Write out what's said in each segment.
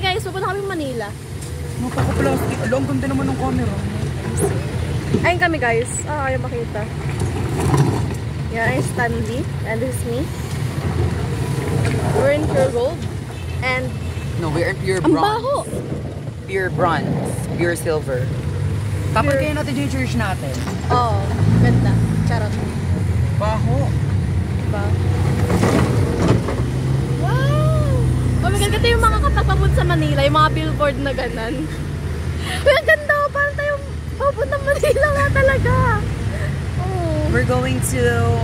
guys, pupunta kami Manila. Napaka-plastic. Alam, ang ganda naman ng camera. Ayun kami guys. Ayaw makita. Yan is Stanley. And this is me. We're in pure gold. And No, we're in pure ang bronze. baho! Pure bronze. Pure silver. Tapos kayo natin yung church natin. Oo. Ganda. Charot. Baho. Diba? Wow! Oh my God, ganda yung mga katapabot sa Manila. Yung mga billboard na ganan. Uy, ang ganda! Parang tayo papunta Manila nga talaga. Oh. We're going to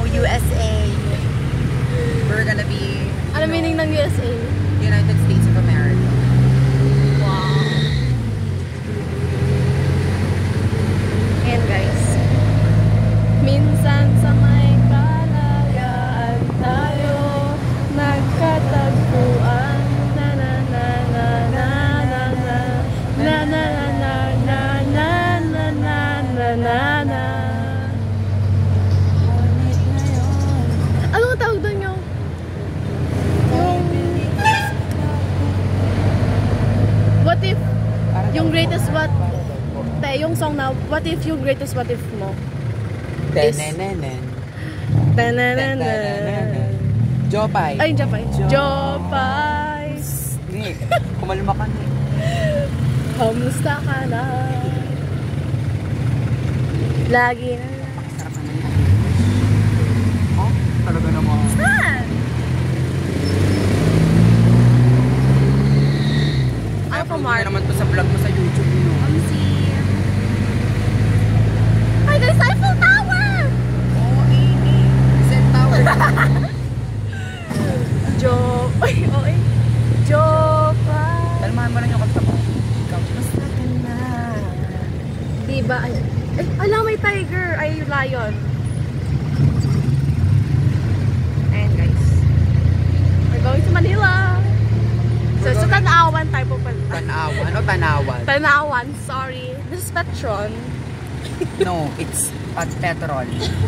USA. We're gonna be... Ano meaning ng USA? United States of America. Wow. Ayan guys. Minsan sa may kalayaan tayo nagkatagpuan. Na na na na na na na na na na na na na na na na. Anong tawag doon yung what if yung greatest what yung song na what if yung greatest what if mo is Jopay. ay Jopay Jopay Kumalma ka na. kamusta ka na lagi na Oh, talaga naman. saan? Upload naman to sa vlog mo sa YouTube mo. Hi guys, Eiffel Tower! Oo, Eiffel Tower. Jopay. Talmahan mo lang yung kanta mo. Ikaw, Basta ka na. Diba? Ay, ala, may tiger. Ay, lion. Ayan, guys. We're going to Manila. So, sa Tanawan tayo pupunta. Tanawan. Ano Tanawan? Tanawan, sorry. This is Petron. No, it's petrol.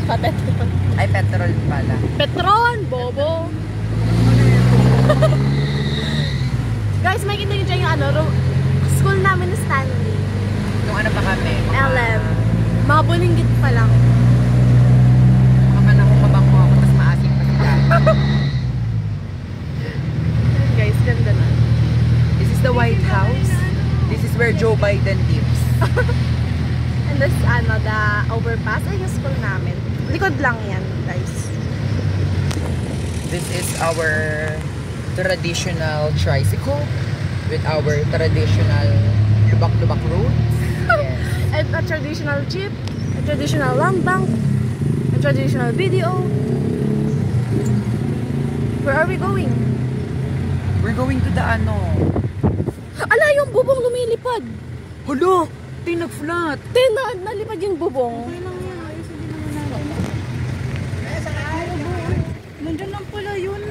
Petron. Ay, petrol pala. Petron, bobo. Guys, may kinigin dyan yung ano, school namin ni Stanley. Yung ano pa kami? LM. Mga bulinggit pa lang. Mga nakukabang mo ako, tapos maasim pa sila. Guys, ganda na. This is the White House. This is where Joe Biden lives. And this, ano, the overpass ay yung school namin. Likod lang yan, guys. This is our traditional tricycle with our traditional lubak-lubak road. Yes. And a traditional jeep, a traditional land bank, a traditional video. Where are we going? We're going to the ano. Ala, yung bubong lumilipad. Hala! Tinag-flat. Nalipad yung bubong. Nandiyan lang pala yun.